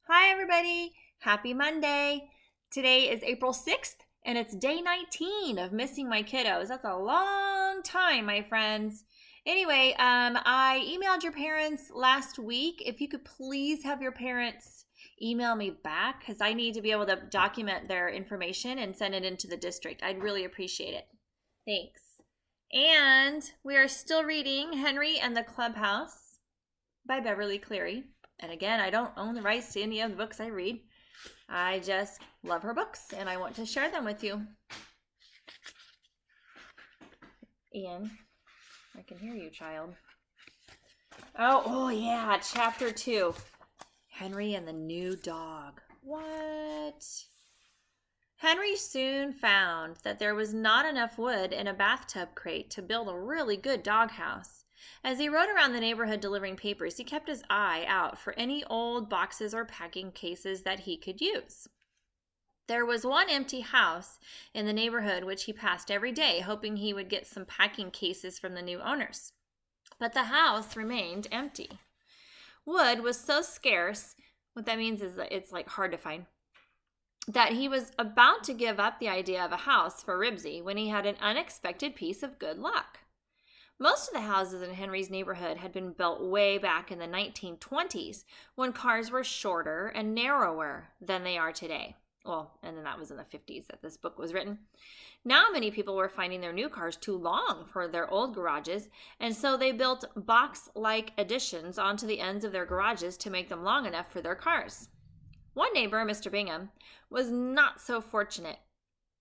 Hi, everybody. Happy Monday. Today is April 6th, and it's day 19 of missing my kiddos. That's a long time, my friends. Anyway, I emailed your parents last week. If you could please have your parents email me back, because I need to be able to document their information and send it into the district. I'd really appreciate it. Thanks. And we are still reading Henry and the Clubhouse by Beverly Cleary. And again, I don't own the rights to any of the books I read. I just love her books and I want to share them with you. Ian, I can hear you, child. Oh yeah, chapter 2. Henry and the new dog. What? Henry soon found that there was not enough wood in a bathtub crate to build a really good doghouse. As he rode around the neighborhood delivering papers, he kept his eye out for any old boxes or packing cases that he could use. There was one empty house in the neighborhood which he passed every day, hoping he would get some packing cases from the new owners. But the house remained empty. Wood was so scarce, what that means is that it's like hard to find, that he was about to give up the idea of a house for Ribsy when he had an unexpected piece of good luck. Most of the houses in Henry's neighborhood had been built way back in the 1920s when cars were shorter and narrower than they are today. Well, and then that was in the 50s that this book was written. Now many people were finding their new cars too long for their old garages, and so they built box-like additions onto the ends of their garages to make them long enough for their cars. One neighbor, Mr. Bingham, was not so fortunate.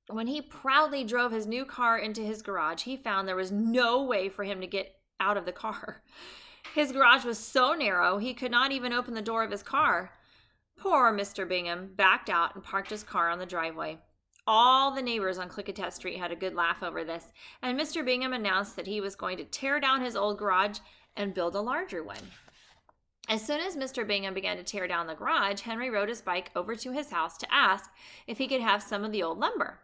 When he proudly drove his new car into his garage, he found there was no way for him to get out of the car. His garage was so narrow, he could not even open the door of his car. Poor Mr. Bingham backed out and parked his car on the driveway. All the neighbors on Klickitat Street had a good laugh over this, and Mr. Bingham announced that he was going to tear down his old garage and build a larger one. As soon as Mr. Bingham began to tear down the garage, Henry rode his bike over to his house to ask if he could have some of the old lumber.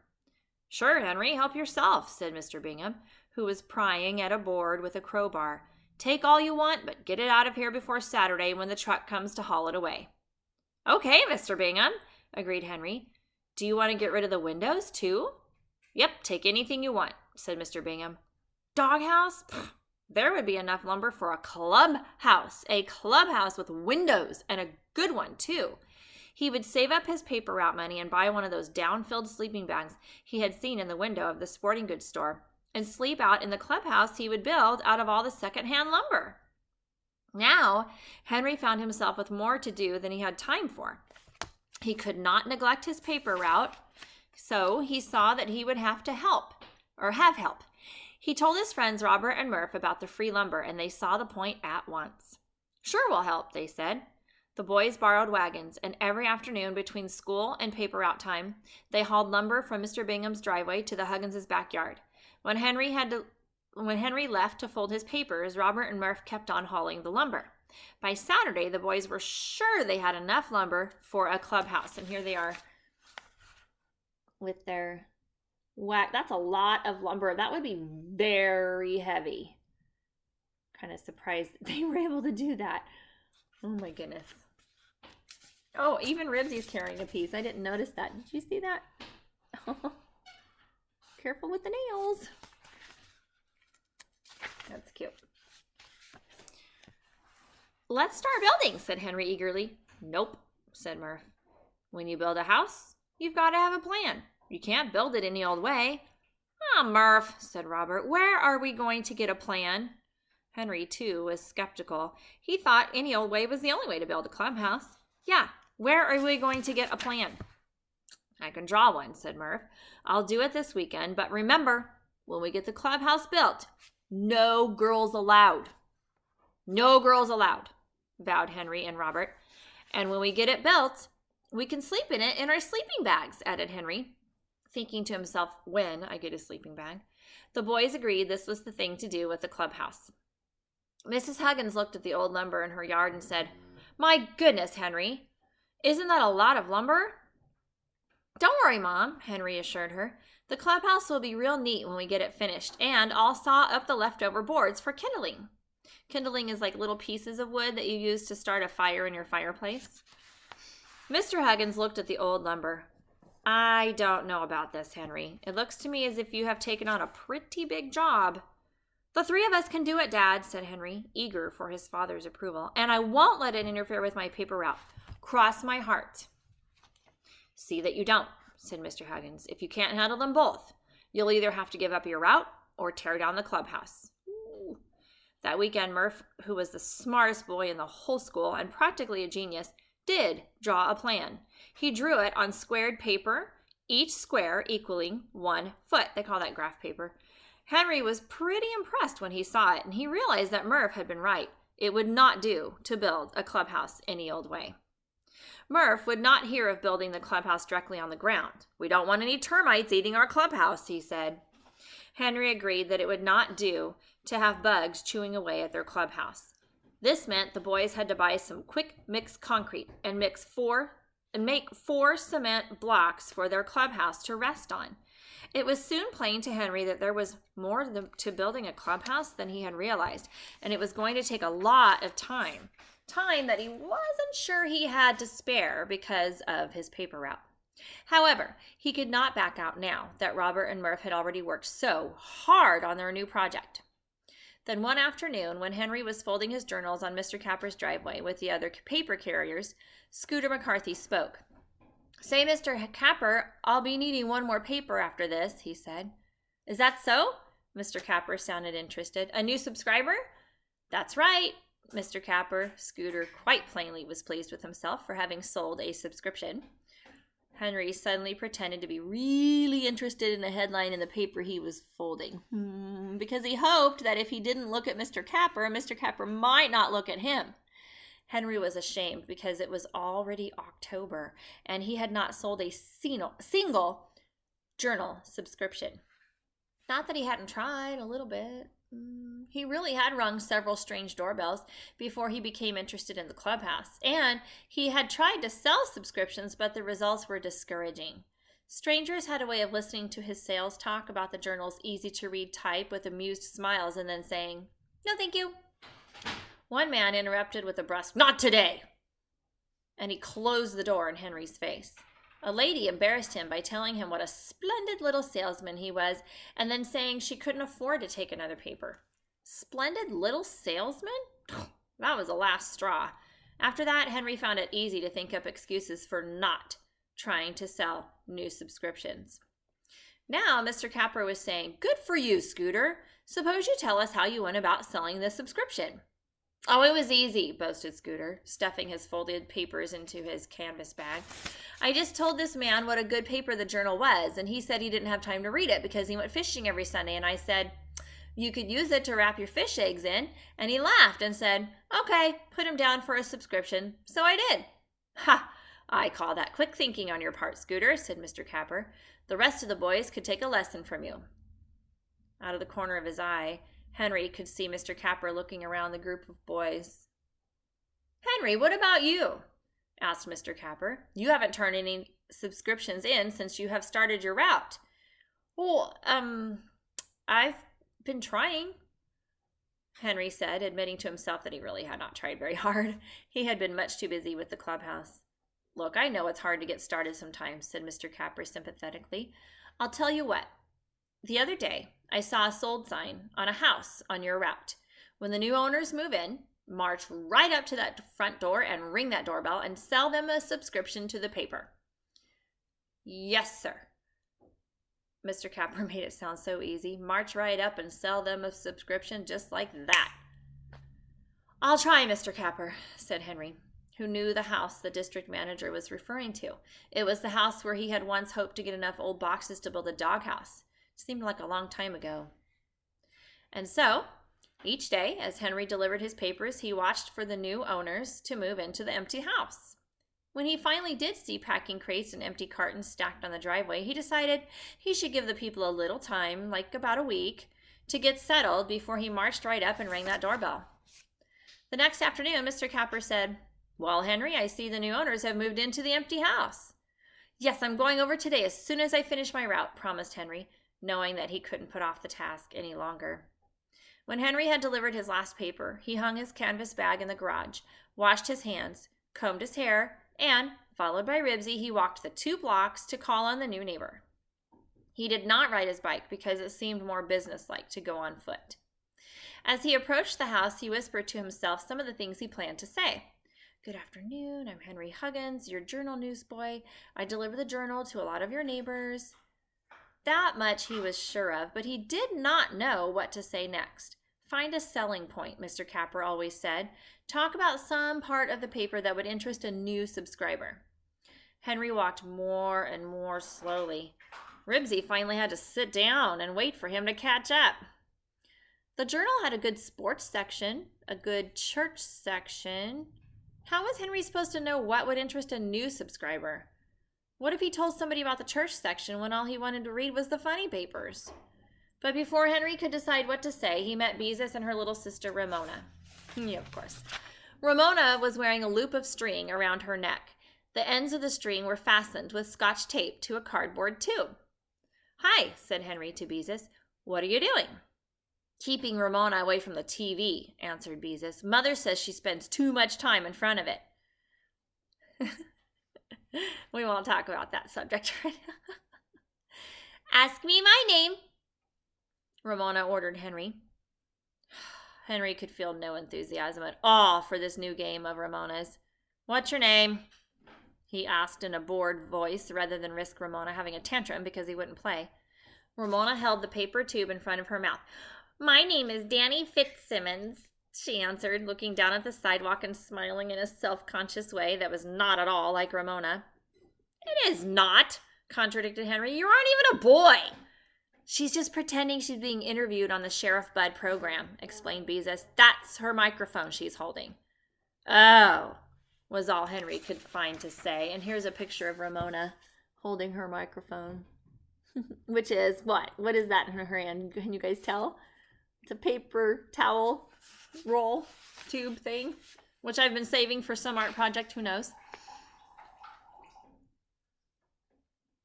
"Sure, Henry, help yourself," said Mr. Bingham, who was prying at a board with a crowbar. "Take all you want, but get it out of here before Saturday when the truck comes to haul it away." "Okay, Mr. Bingham," agreed Henry. "Do you want to get rid of the windows, too?" "Yep, take anything you want," said Mr. Bingham. "Doghouse? Pfft, there would be enough lumber for a clubhouse with windows, and a good one, too." He would save up his paper route money and buy one of those down-filled sleeping bags he had seen in the window of the sporting goods store and sleep out in the clubhouse he would build out of all the second-hand lumber. Now, Henry found himself with more to do than he had time for. He could not neglect his paper route, so he saw that he would have help. He told his friends Robert and Murph about the free lumber, and they saw the point at once. "Sure, we'll help," they said. The boys borrowed wagons, and every afternoon between school and paper route time, they hauled lumber from Mr. Bingham's driveway to the Huggins' backyard. When Henry left to fold his papers, Robert and Murph kept on hauling the lumber. By Saturday, the boys were sure they had enough lumber for a clubhouse, and here they are with their that's a lot of lumber. That would be very heavy. Kind of surprised that they were able to do that. Oh my goodness. Oh, even Ribsy's carrying a piece. I didn't notice that. Did you see that? Careful with the nails. That's cute. "Let's start building," said Henry eagerly. "Nope," said Murph. "When you build a house, you've got to have a plan. You can't build it any old way." "Oh, Murph," said Robert, "where are we going to get a plan?" Henry, too, was skeptical. He thought any old way was the only way to build a clubhouse. "Yeah, where are we going to get a plan?" "I can draw one," said Murph. "I'll do it this weekend, but remember, when we get the clubhouse built, no girls allowed." "No girls allowed," vowed Henry and Robert. "And when we get it built, we can sleep in it in our sleeping bags," added Henry, thinking to himself, "when I get a sleeping bag." The boys agreed this was the thing to do with the clubhouse. Mrs. Huggins looked at the old lumber in her yard and said, "My goodness, Henry, isn't that a lot of lumber?" "Don't worry, Mom," Henry assured her. "The clubhouse will be real neat when we get it finished, and I'll saw up the leftover boards for kindling." Kindling is like little pieces of wood that you use to start a fire in your fireplace. Mr. Huggins looked at the old lumber. I don't know about this, Henry. It looks to me as if you have taken on a pretty big job. The three of us can do it, Dad, said Henry, eager for his father's approval, and I won't let it interfere with my paper route. Cross my heart. See that you don't, said Mr. Huggins. If you can't handle them both, you'll either have to give up your route or tear down the clubhouse. Ooh. That weekend, Murph, who was the smartest boy in the whole school and practically a genius, did draw a plan. He drew it on squared paper, each square equaling 1 foot. They call that graph paper. Henry was pretty impressed when he saw it, and he realized that Murph had been right. It would not do to build a clubhouse any old way. Murph would not hear of building the clubhouse directly on the ground. We don't want any termites eating our clubhouse, he said. Henry agreed that it would not do to have bugs chewing away at their clubhouse. This meant the boys had to buy some quick mix concrete and make 4 cement blocks for their clubhouse to rest on. It was soon plain to Henry that there was more to building a clubhouse than he had realized, and it was going to take a lot of time that he wasn't sure he had to spare because of his paper route. However, he could not back out now that Robert and Murph had already worked so hard on their new project. Then one afternoon, when Henry was folding his journals on Mr. Capper's driveway with the other paper carriers, Scooter McCarthy spoke. Say, Mr. Capper, I'll be needing one more paper after this, he said. Is that so? Mr. Capper sounded interested. A new subscriber? That's right, Mr. Capper. Scooter quite plainly was pleased with himself for having sold a subscription. Henry suddenly pretended to be really interested in a headline in the paper he was folding, because he hoped that if he didn't look at Mr. Capper might not look at him. Henry was ashamed because it was already October, and he had not sold a single journal subscription. Not that he hadn't tried a little bit. He really had rung several strange doorbells before he became interested in the clubhouse, and he had tried to sell subscriptions, but the results were discouraging. Strangers had a way of listening to his sales talk about the journal's easy-to-read type with amused smiles and then saying, "No, thank you." One man interrupted with a brusque, "Not today!" and he closed the door in Henry's face. A lady embarrassed him by telling him what a splendid little salesman he was, and then saying she couldn't afford to take another paper. Splendid little salesman? That was the last straw. After that, Henry found it easy to think up excuses for not trying to sell new subscriptions. Now, Mr. Capper was saying, "Good for you, Scooter. Suppose you tell us how you went about selling this subscription." "Oh, it was easy," boasted Scooter, stuffing his folded papers into his canvas bag. "I just told this man what a good paper the journal was, and he said he didn't have time to read it because he went fishing every Sunday, and I said, 'You could use it to wrap your fish eggs in,' and he laughed and said, 'Okay, put him down for a subscription.' So I did." "Ha! I call that quick thinking on your part, Scooter," said Mr. Capper. "The rest of the boys could take a lesson from you." Out of the corner of his eye, Henry could see Mr. Capper looking around the group of boys. "Henry, what about you?" asked Mr. Capper. "You haven't turned any subscriptions in since you have started your route." "Well, I've been trying," Henry said, admitting to himself that he really had not tried very hard. He had been much too busy with the clubhouse. "Look, I know it's hard to get started sometimes," said Mr. Capper sympathetically. "I'll tell you what. The other day, I saw a sold sign on a house on your route. When the new owners move in, march right up to that front door and ring that doorbell and sell them a subscription to the paper." "Yes, sir." Mr. Capper made it sound so easy. March right up and sell them a subscription just like that. "I'll try, Mr. Capper," said Henry, who knew the house the district manager was referring to. It was the house where he had once hoped to get enough old boxes to build a doghouse. Seemed like a long time ago. And so, each day, as Henry delivered his papers, he watched for the new owners to move into the empty house. When he finally did see packing crates and empty cartons stacked on the driveway, he decided he should give the people a little time, like about a week, to get settled before he marched right up and rang that doorbell. The next afternoon, Mr. Capper said, "Well, Henry, I see the new owners have moved into the empty house." "Yes, I'm going over today as soon as I finish my route," promised Henry, knowing that he couldn't put off the task any longer. When Henry had delivered his last paper, he hung his canvas bag in the garage, washed his hands, combed his hair, And, followed by Ribsy, he walked the 2 blocks to call on the new neighbor. He did not ride his bike because it seemed more businesslike to go on foot. As he approached the house, he whispered to himself some of the things he planned to say. "Good afternoon, I'm Henry Huggins, your journal newsboy. I deliver the journal to a lot of your neighbors." That much he was sure of, but he did not know what to say next. "Find a selling point," Mr. Capper always said. "Talk about some part of the paper that would interest a new subscriber." Henry walked more and more slowly. Ribsy finally had to sit down and wait for him to catch up. The journal had a good sports section, a good church section. How was Henry supposed to know what would interest a new subscriber? What if he told somebody about the church section when all he wanted to read was the funny papers? But before Henry could decide what to say, he met Beezus and her little sister Ramona. Yeah, of course. Ramona was wearing a loop of string around her neck. The ends of the string were fastened with Scotch tape to a cardboard tube. "Hi," said Henry to Beezus. "What are you doing?" "Keeping Ramona away from the TV," answered Beezus. "Mother says she spends too much time in front of it." We won't talk about that subject right now. "Ask me my name," Ramona ordered Henry. Henry could feel no enthusiasm at all for this new game of Ramona's. "What's your name?" he asked in a bored voice rather than risk Ramona having a tantrum because he wouldn't play. Ramona held the paper tube in front of her mouth. "My name is Danny Fitzsimmons," she answered, looking down at the sidewalk and smiling in a self-conscious way that was not at all like Ramona. "It is not," contradicted Henry. "You aren't even a boy." "She's just pretending she's being interviewed on the Sheriff Bud program," explained Beezus. "That's her microphone she's holding." "Oh," was all Henry could find to say. And here's a picture of Ramona holding her microphone. Which is what? What is that in her hand? Can you guys tell? It's a paper towel roll tube thing, which I've been saving for some art project. Who knows?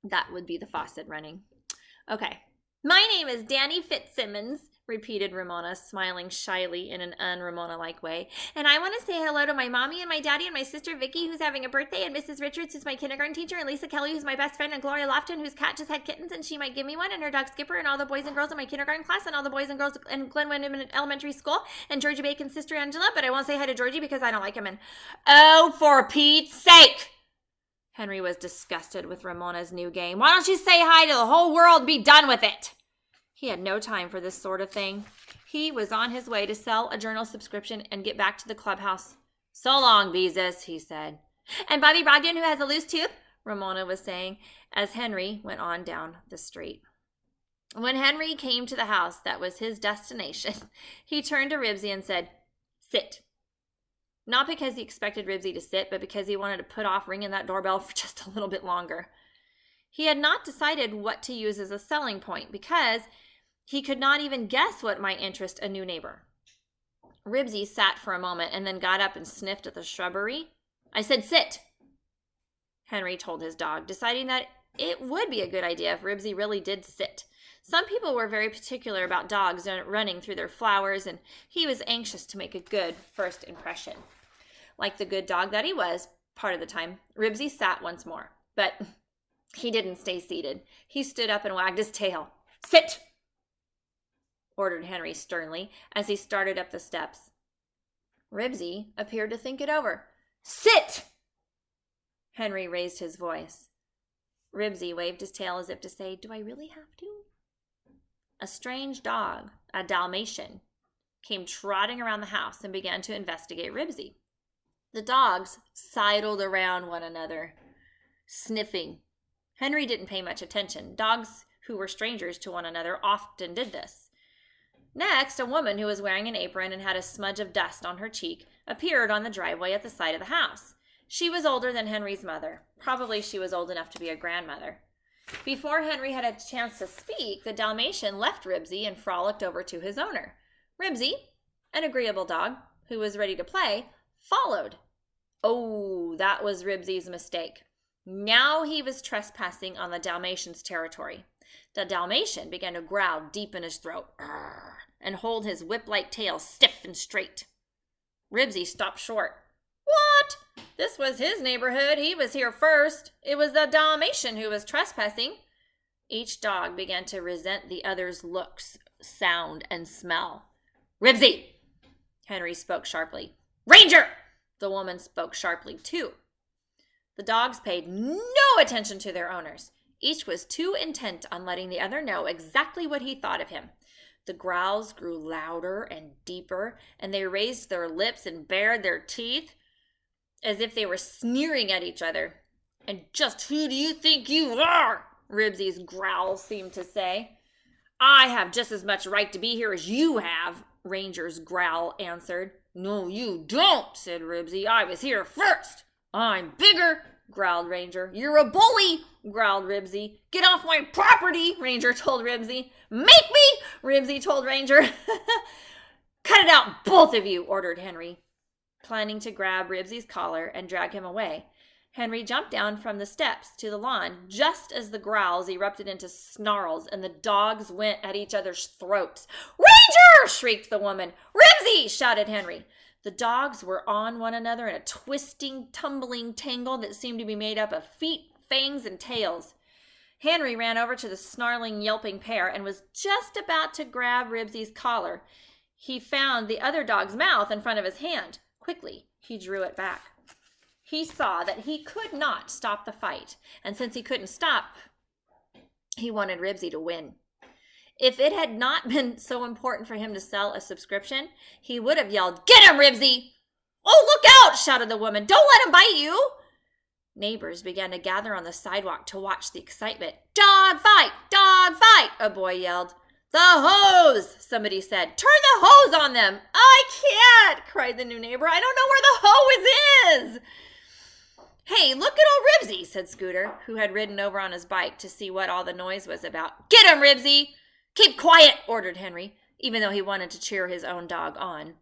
That would be the faucet running. Okay. "My name is Danny Fitzsimmons," repeated Ramona, smiling shyly in an un-Ramona-like way. "And I want to say hello to my mommy and my daddy and my sister Vicky, who's having a birthday, and Mrs. Richards, who's my kindergarten teacher, and Lisa Kelly, who's my best friend, and Gloria Lofton, whose cat just had kittens, and she might give me one, and her dog Skipper, and all the boys and girls in my kindergarten class, and all the boys and girls in Glen Wyndham Elementary School, and Georgie Bacon's sister Angela, but I won't say hi to Georgie because I don't like him, and..." "Oh, for Pete's sake!" Henry was disgusted with Ramona's new game. "Why don't you say hi to the whole world and be done with it?" He had no time for this sort of thing. He was on his way to sell a journal subscription and get back to the clubhouse. "So long, Beezus," he said. "And Bobby Brogdon, who has a loose tooth," Ramona was saying as Henry went on down the street. When Henry came to the house that was his destination, he turned to Ribsy and said, "Sit." Not because he expected Ribsy to sit, but because he wanted to put off ringing that doorbell for just a little bit longer. He had not decided what to use as a selling point because he could not even guess what might interest a new neighbor. Ribsy sat for a moment and then got up and sniffed at the shrubbery. "I said sit," Henry told his dog, deciding that it would be a good idea if Ribsy really did sit. Some people were very particular about dogs running through their flowers, and he was anxious to make a good first impression. Like the good dog that he was, part of the time, Ribsy sat once more. But he didn't stay seated. He stood up and wagged his tail. "Sit!" ordered Henry sternly as he started up the steps. Ribsy appeared to think it over. "Sit!" Henry raised his voice. Ribsy waved his tail as if to say, "Do I really have to?" A strange dog, a Dalmatian, came trotting around the house and began to investigate Ribsy. The dogs sidled around one another, sniffing. Henry didn't pay much attention. Dogs who were strangers to one another often did this. Next, a woman who was wearing an apron and had a smudge of dust on her cheek appeared on the driveway at the side of the house. She was older than Henry's mother. Probably she was old enough to be a grandmother. Before Henry had a chance to speak, the Dalmatian left Ribsy and frolicked over to his owner. Ribsy, an agreeable dog who was ready to play, followed. Oh, that was Ribsy's mistake. Now he was trespassing on the Dalmatian's territory. The Dalmatian began to growl deep in his throat and hold his whip-like tail stiff and straight. Ribsy stopped short. "What?" This was his neighborhood. He was here first. It was the Dalmatian who was trespassing. Each dog began to resent the other's looks, sound, and smell. Ribsy! Henry spoke sharply. Ranger! The woman spoke sharply, too. The dogs paid no attention to their owners. Each was too intent on letting the other know exactly what he thought of him. The growls grew louder and deeper, and they raised their lips and bared their teeth as if they were sneering at each other. And just who do you think you are? Ribsy's growl seemed to say. I have just as much right to be here as you have, Ranger's growl answered. No, you don't, said Ribsy. I was here first. I'm bigger, growled Ranger. You're a bully, growled Ribsy. Get off my property, Ranger told Ribsy. Make me, Ribsy told Ranger. Cut it out, both of you, ordered Henry, planning to grab Ribsy's collar and drag him away. Henry jumped down from the steps to the lawn just as the growls erupted into snarls and the dogs went at each other's throats. Ranger! Shrieked the woman. Ribsy! Shouted Henry. The dogs were on one another in a twisting, tumbling tangle that seemed to be made up of feet, fangs, and tails. Henry ran over to the snarling, yelping pair and was just about to grab Ribsy's collar. He found the other dog's mouth in front of his hand. Quickly, he drew it back. He saw that he could not stop the fight, and since he couldn't stop, he wanted Ribsy to win. If it had not been so important for him to sell a subscription, he would have yelled, Get him, Ribsy! Oh, look out, shouted the woman. Don't let him bite you! Neighbors began to gather on the sidewalk to watch the excitement. Dog fight! Dog fight! A boy yelled. The hose, somebody said. Turn the hose on them! I can't, cried the new neighbor. I don't know where the hose is! Hey, look at old Ribsy, said Scooter, who had ridden over on his bike to see what all the noise was about. Get him, Ribsy! Keep quiet, ordered Henry, even though he wanted to cheer his own dog on.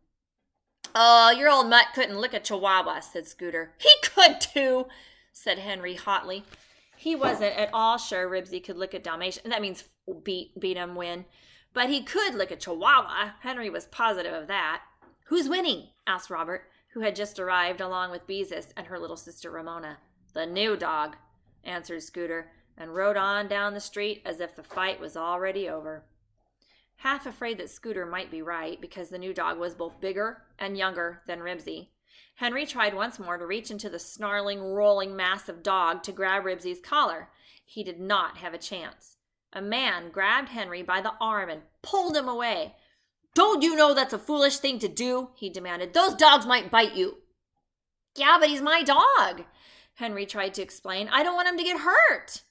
Oh, your old mutt couldn't lick a chihuahua, said Scooter. He could too, said Henry hotly. He wasn't at all sure Ribsy could lick a Dalmatian. That means beat him, win. But he could lick a chihuahua. Henry was positive of that. Who's winning? Asked Robert, who had just arrived along with Beezus and her little sister Ramona. The new dog, answered Scooter, and rode on down the street as if the fight was already over. Half afraid that Scooter might be right, because the new dog was both bigger and younger than Ribsy, Henry tried once more to reach into the snarling, rolling mass of dog to grab Ribsy's collar. He did not have a chance. A man grabbed Henry by the arm and pulled him away. Don't you know that's a foolish thing to do? He demanded. Those dogs might bite you. Yeah, but he's my dog, Henry tried to explain. I don't want him to get hurt.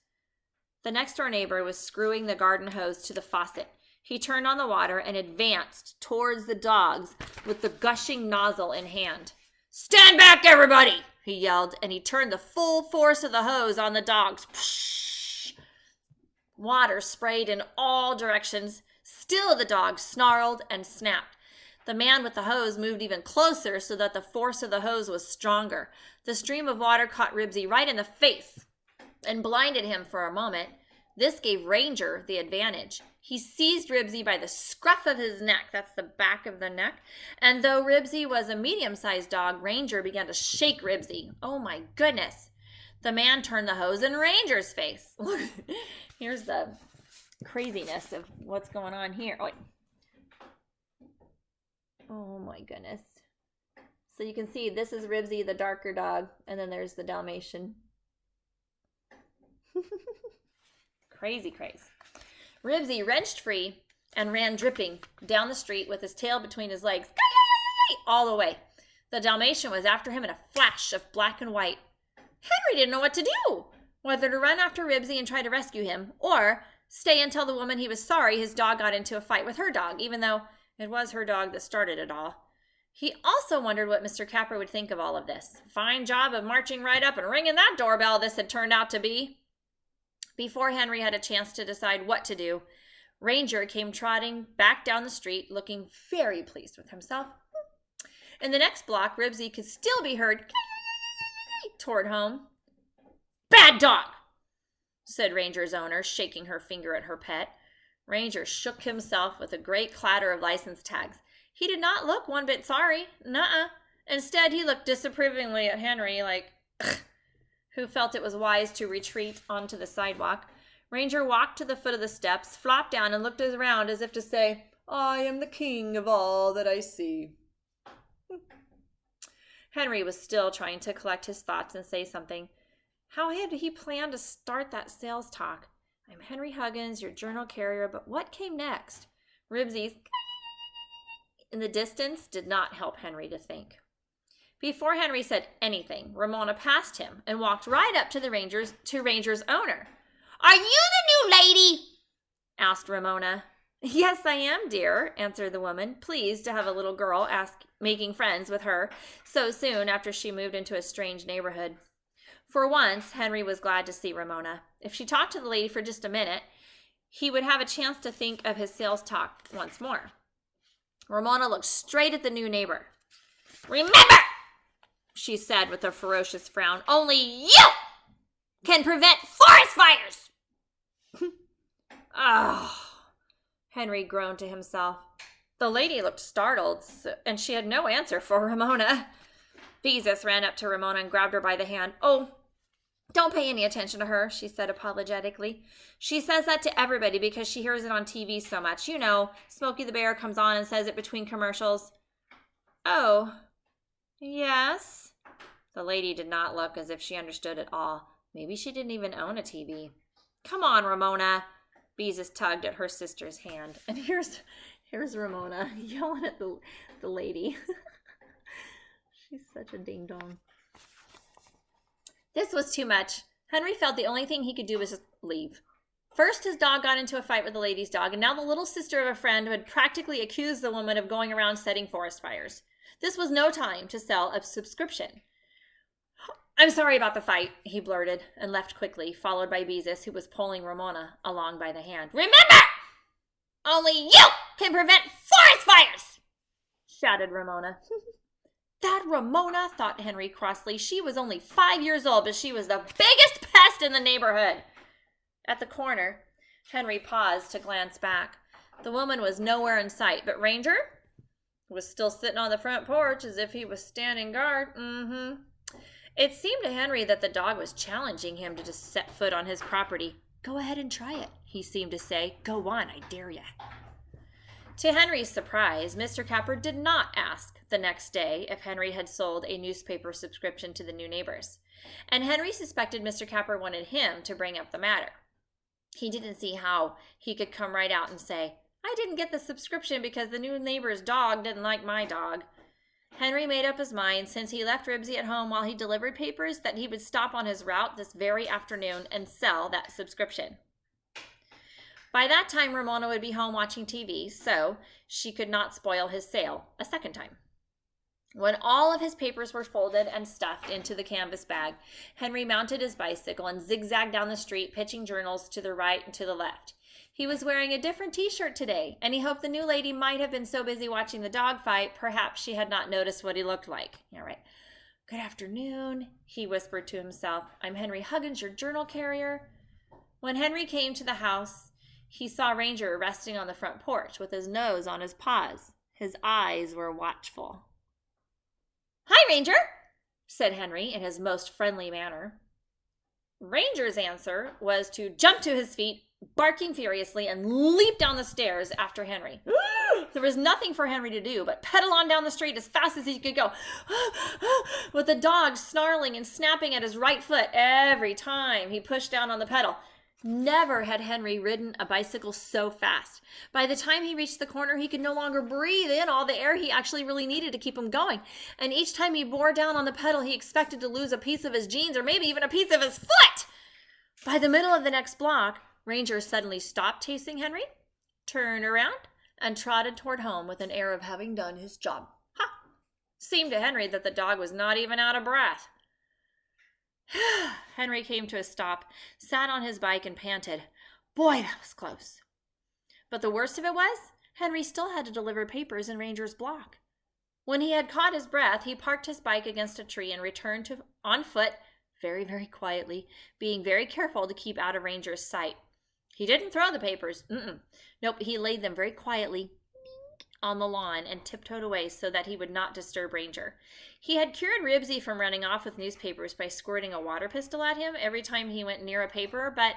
The next-door neighbor was screwing the garden hose to the faucet. He turned on the water and advanced towards the dogs with the gushing nozzle in hand. Stand back, everybody, he yelled, and he turned the full force of the hose on the dogs. Psh! Water sprayed in all directions. Still the dogs snarled and snapped. The man with the hose moved even closer so that the force of the hose was stronger. The stream of water caught Ribsy right in the face and blinded him for a moment. This gave Ranger the advantage. He seized Ribsy by the scruff of his neck, that's the back of the neck, and though Ribsy was a medium-sized dog, Ranger began to shake Ribsy. Oh my goodness. The man turned the hose in Ranger's face. Look, here's the craziness of what's going on here. Oh, wait. Oh my goodness. So you can see this is Ribsy, the darker dog, and then there's the Dalmatian. Crazy craze. Ribsy wrenched free and ran dripping down the street with his tail between his legs, all the way. The Dalmatian was after him in a flash of black and white. Henry didn't know what to do, whether to run after Ribsy and try to rescue him, or stay and tell the woman he was sorry his dog got into a fight with her dog, even though it was her dog that started it all. He also wondered what Mr. Capper would think of all of this. Fine job of marching right up and ringing that doorbell this had turned out to be. Before Henry had a chance to decide what to do, Ranger came trotting back down the street, looking very pleased with himself. In the next block, Ribsy could still be heard toward home. Bad dog, said Ranger's owner, shaking her finger at her pet. Ranger shook himself with a great clatter of license tags. He did not look one bit sorry. Nuh-uh. Instead, he looked disapprovingly at Henry like, who felt it was wise to retreat onto the sidewalk. Ranger walked to the foot of the steps, flopped down, and looked around as if to say, I am the king of all that I see. Henry was still trying to collect his thoughts and say something. How had he planned to start that sales talk? I'm Henry Huggins, your journal carrier, but what came next? Ribsy's in the distance did not help Henry to think. Before Henry said anything, Ramona passed him and walked right up to the Ranger's owner. Are you the new lady? Asked Ramona. Yes, I am, dear, answered the woman, pleased to have a little girl making friends with her so soon after she moved into a strange neighborhood. For once, Henry was glad to see Ramona. If she talked to the lady for just a minute, he would have a chance to think of his sales talk once more. Ramona looked straight at the new neighbor. Remember, she said with a ferocious frown, only you can prevent forest fires. Oh, Henry groaned to himself. The lady looked startled, and she had no answer for Ramona. Beezus ran up to Ramona and grabbed her by the hand. Oh, don't pay any attention to her, she said apologetically. She says that to everybody because she hears it on TV so much. You know, Smokey the Bear comes on and says it between commercials. Oh, yes? The lady did not look as if she understood at all. Maybe she didn't even own a TV. Come on, Ramona. Beezus tugged at her sister's hand. And here's Ramona yelling at the lady. She's such a ding-dong. This was too much. Henry felt the only thing he could do was just leave. First, his dog got into a fight with the lady's dog, and now the little sister of a friend had practically accused the woman of going around setting forest fires. This was no time to sell a subscription. I'm sorry about the fight, he blurted, and left quickly, followed by Beezus, who was pulling Ramona along by the hand. Remember! Only you can prevent forest fires! Shouted Ramona. That Ramona, thought Henry crossly. She was only 5 years old, but she was the biggest pest in the neighborhood. At the corner, Henry paused to glance back. The woman was nowhere in sight, but Ranger was still sitting on the front porch as if he was standing guard. It seemed to Henry that the dog was challenging him to just set foot on his property. Go ahead and try it, he seemed to say. Go on, I dare ya. To Henry's surprise, Mr. Capper did not ask the next day if Henry had sold a newspaper subscription to the new neighbors, and Henry suspected Mr. Capper wanted him to bring up the matter. He didn't see how he could come right out and say, I didn't get the subscription because the new neighbor's dog didn't like my dog. Henry made up his mind, since he left Ribsy at home while he delivered papers, that he would stop on his route this very afternoon and sell that subscription. By that time, Ramona would be home watching TV, so she could not spoil his sale a second time. When all of his papers were folded and stuffed into the canvas bag, Henry mounted his bicycle and zigzagged down the street, pitching journals to the right and to the left. He was wearing a different t-shirt today, and he hoped the new lady might have been so busy watching the dog fight, perhaps she had not noticed what he looked like. All right. Good afternoon, he whispered to himself. I'm Henry Huggins, your journal carrier. When Henry came to the house, he saw Ranger resting on the front porch with his nose on his paws. His eyes were watchful. Hi, Ranger, said Henry in his most friendly manner. Ranger's answer was to jump to his feet, barking furiously, and leap down the stairs after Henry. There was nothing for Henry to do but pedal on down the street as fast as he could go, with the dog snarling and snapping at his right foot every time he pushed down on the pedal. Never had Henry ridden a bicycle so fast. By the time he reached the corner, he could no longer breathe in all the air he actually really needed to keep him going. And each time he bore down on the pedal, he expected to lose a piece of his jeans or maybe even a piece of his foot. By the middle of the next block, Ranger suddenly stopped chasing Henry, turned around, and trotted toward home with an air of having done his job. Ha! Seemed to Henry that the dog was not even out of breath. Henry came to a stop, sat on his bike, and panted. Boy, that was close. But the worst of it was, Henry still had to deliver papers in Ranger's block. When he had caught his breath, he parked his bike against a tree and returned on foot very, very quietly, being very careful to keep out of Ranger's sight. He didn't throw the papers. Nope, he laid them very quietly on the lawn and tiptoed away so that he would not disturb Ranger. He had cured Ribsy from running off with newspapers by squirting a water pistol at him every time he went near a paper, but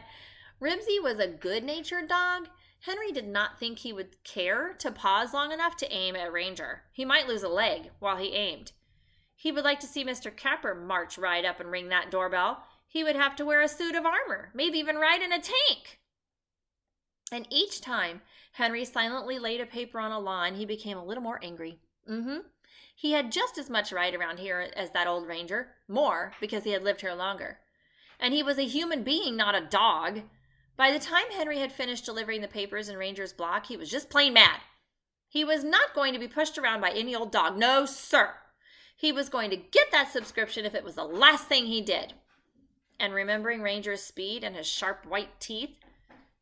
Ribsy was a good-natured dog. Henry did not think he would care to pause long enough to aim at Ranger. He might lose a leg while he aimed. He would like to see Mr. Capper march right up and ring that doorbell. He would have to wear a suit of armor, maybe even ride in a tank. And each time Henry silently laid a paper on a lawn, he became a little more angry. He had just as much right around here as that old Ranger, more because he had lived here longer. And he was a human being, not a dog. By the time Henry had finished delivering the papers in Ranger's block, he was just plain mad. He was not going to be pushed around by any old dog. No, sir. He was going to get that subscription if it was the last thing he did. And remembering Ranger's speed and his sharp white teeth,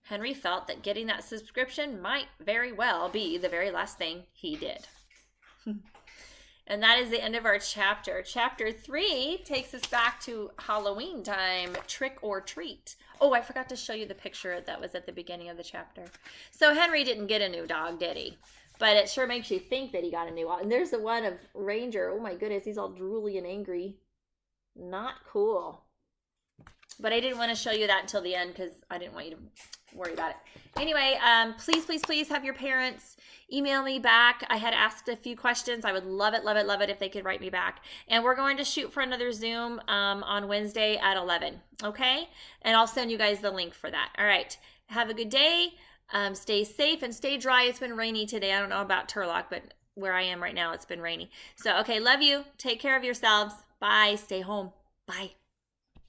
Henry felt that getting that subscription might very well be the very last thing he did. And that is the end of our chapter. Chapter 3 takes us back to Halloween time, trick or treat. Oh, I forgot to show you the picture that was at the beginning of the chapter. So Henry didn't get a new dog, did he? But it sure makes you think that he got a new one. And there's the one of Ranger. Oh my goodness, he's all drooly and angry. Not cool. But I didn't want to show you that until the end because I didn't want you to worry about it. Anyway, please have your parents email me back. I had asked a few questions. I would love it if they could write me back. And we're going to shoot for another Zoom on Wednesday at 11, okay? And I'll send you guys the link for that. All right. Have a good day. Stay safe and stay dry. It's been rainy today. I don't know about Turlock, but where I am right now, it's been rainy. So, okay, love you. Take care of yourselves. Bye. Stay home. Bye.